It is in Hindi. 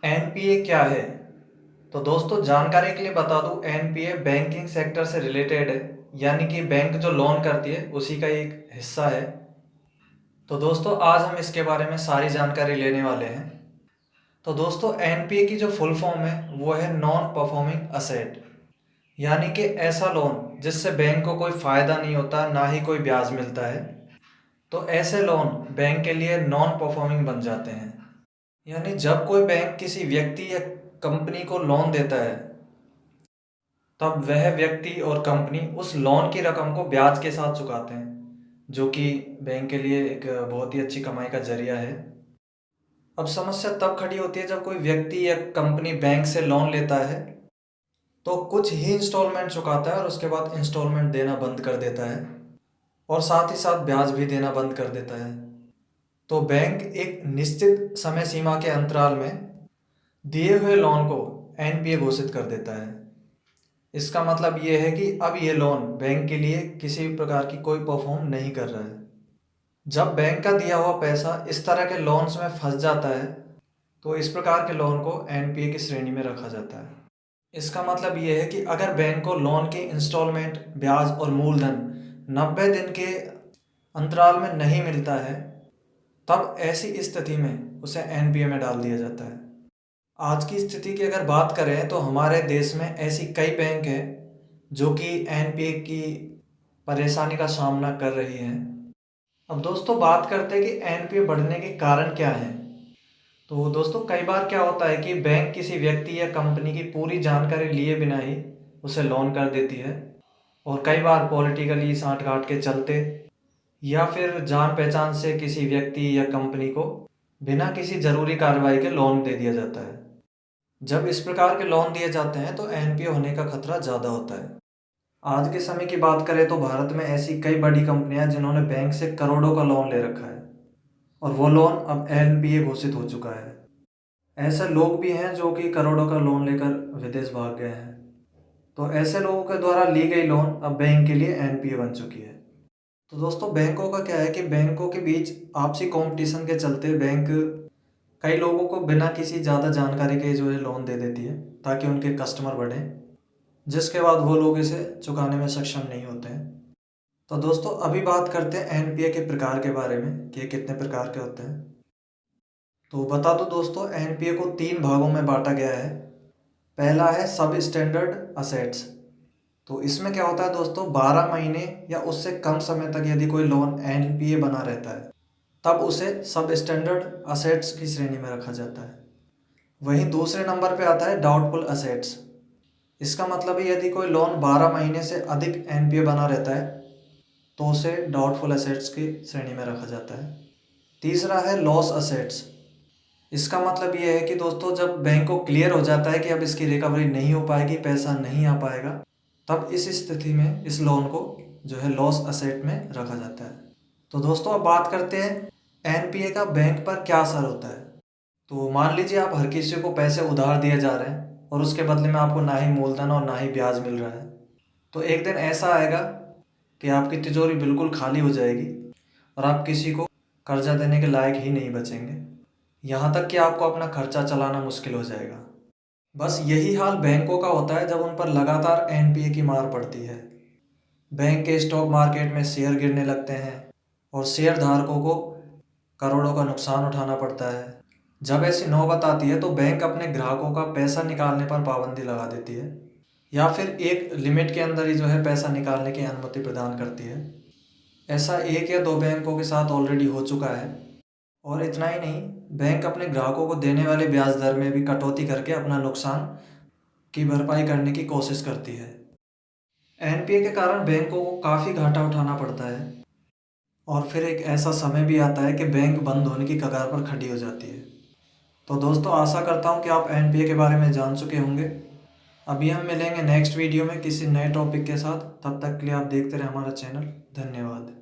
एनपीए क्या है? तो दोस्तों जानकारी के लिए बता दूं, एनपीए बैंकिंग सेक्टर से रिलेटेड है, यानी कि बैंक जो लोन करती है उसी का एक हिस्सा है। तो दोस्तों आज हम इसके बारे में सारी जानकारी लेने वाले हैं। तो दोस्तों एनपीए की जो फुल फॉर्म है वो है नॉन परफॉर्मिंग असेट, यानी कि ऐसा लोन जिससे बैंक को कोई फ़ायदा नहीं होता, ना ही कोई ब्याज मिलता है। तो ऐसे लोन बैंक के लिए नॉन परफॉर्मिंग बन जाते हैं। यानी जब कोई बैंक किसी व्यक्ति या कंपनी को लोन देता है, तब वह व्यक्ति और कंपनी उस लोन की रकम को ब्याज के साथ चुकाते हैं, जो कि बैंक के लिए एक बहुत ही अच्छी कमाई का जरिया है। अब समस्या तब खड़ी होती है जब कोई व्यक्ति या कंपनी बैंक से लोन लेता है तो कुछ ही इंस्टॉलमेंट चुकाता है और उसके बाद इंस्टॉलमेंट देना बंद कर देता है और साथ ही साथ ब्याज भी देना बंद कर देता है। तो बैंक एक निश्चित समय सीमा के अंतराल में दिए हुए लोन को एनपीए घोषित कर देता है। इसका मतलब ये है कि अब ये लोन बैंक के लिए किसी भी प्रकार की कोई परफॉर्म नहीं कर रहा है। जब बैंक का दिया हुआ पैसा इस तरह के लोन्स में फंस जाता है तो इस प्रकार के लोन को एनपीए की श्रेणी में रखा जाता है। इसका मतलब ये है कि अगर बैंक को लोन के इंस्टॉलमेंट, ब्याज और मूलधन 90 दिन के अंतराल में नहीं मिलता है, तब ऐसी स्थिति में उसे एनपीए में डाल दिया जाता है। आज की स्थिति की अगर बात करें तो हमारे देश में ऐसी कई बैंक हैं जो कि एनपीए की परेशानी का सामना कर रही हैं। अब दोस्तों बात करते हैं कि एनपीए बढ़ने के कारण क्या हैं। तो दोस्तों कई बार क्या होता है कि बैंक किसी व्यक्ति या कंपनी की पूरी जानकारी लिए बिना ही उसे लोन कर देती है, और कई बार पॉलिटिकली साठगांठ के चलते या फिर जान पहचान से किसी व्यक्ति या कंपनी को बिना किसी ज़रूरी कार्रवाई के लोन दे दिया जाता है। जब इस प्रकार के लोन दिए जाते हैं तो एनपीए होने का खतरा ज़्यादा होता है। आज के समय की बात करें तो भारत में ऐसी कई बड़ी कंपनियां जिन्होंने बैंक से करोड़ों का लोन ले रखा है और वो लोन अब एनपीए घोषित हो चुका है। ऐसे लोग भी हैं जो कि करोड़ों का लोन लेकर विदेश भाग गए हैं। तो ऐसे लोगों के द्वारा ली गई लोन अब बैंक के लिए एनपीए बन चुकी है। तो दोस्तों बैंकों का क्या है कि बैंकों के बीच आपसी कंपटीशन के चलते बैंक कई लोगों को बिना किसी ज़्यादा जानकारी के जो है लोन दे देती है ताकि उनके कस्टमर बढ़ें, जिसके बाद वो लोग इसे चुकाने में सक्षम नहीं होते हैं। तो दोस्तों अभी बात करते हैं एनपीए के प्रकार के बारे में कि ये कितने प्रकार के होते हैं। तो बता दो दोस्तों, एनपीए को 3 भागों में बांटा गया है। पहला है सब स्टैंडर्ड असेट्स। तो इसमें क्या होता है दोस्तों, 12 महीने या उससे कम समय तक यदि कोई लोन एनपीए बना रहता है तब उसे सब स्टैंडर्ड असेट्स की श्रेणी में रखा जाता है। वहीं दूसरे नंबर पे आता है डाउटफुल असेट्स। इसका मतलब है यदि कोई लोन 12 महीने से अधिक एनपीए बना रहता है तो उसे डाउटफुल असेट्स की श्रेणी में रखा जाता है। तीसरा है लॉस असेट्स। इसका मतलब ये है कि दोस्तों जब बैंक को क्लियर हो जाता है कि अब इसकी रिकवरी नहीं हो पाएगी, पैसा नहीं आ पाएगा, तब इस स्थिति में इस लोन को जो है लॉस असेट में रखा जाता है। तो दोस्तों अब बात करते हैं एनपीए का बैंक पर क्या असर होता है। तो मान लीजिए आप हर किसी को पैसे उधार दिए जा रहे हैं और उसके बदले में आपको ना ही मूलधन और ना ही ब्याज मिल रहा है। तो एक दिन ऐसा आएगा कि आपकी तिजोरी बिल्कुल खाली हो जाएगी और आप किसी को कर्जा देने के लायक ही नहीं बचेंगे। यहाँ तक कि आपको अपना खर्चा चलाना मुश्किल हो जाएगा। बस यही हाल बैंकों का होता है जब उन पर लगातार एनपीए की मार पड़ती है। बैंक के स्टॉक मार्केट में शेयर गिरने लगते हैं और शेयर धारकों को करोड़ों का नुकसान उठाना पड़ता है। जब ऐसी नौबत आती है तो बैंक अपने ग्राहकों का पैसा निकालने पर पाबंदी लगा देती है या फिर एक लिमिट के अंदर ही जो है पैसा निकालने की अनुमति प्रदान करती है। ऐसा 1 या 2 बैंकों के साथ ऑलरेडी हो चुका है। और इतना ही नहीं, बैंक अपने ग्राहकों को देने वाले ब्याज दर में भी कटौती करके अपना नुकसान की भरपाई करने की कोशिश करती है। एनपीए के कारण बैंकों को काफ़ी घाटा उठाना पड़ता है और फिर एक ऐसा समय भी आता है कि बैंक बंद होने की कगार पर खड़ी हो जाती है। तो दोस्तों आशा करता हूँ कि आप एनपीए के बारे में जान चुके होंगे। अभी हम मिलेंगे नेक्स्ट वीडियो में किसी नए टॉपिक के साथ। तब तक के लिए आप देखते रहे हमारा चैनल। धन्यवाद।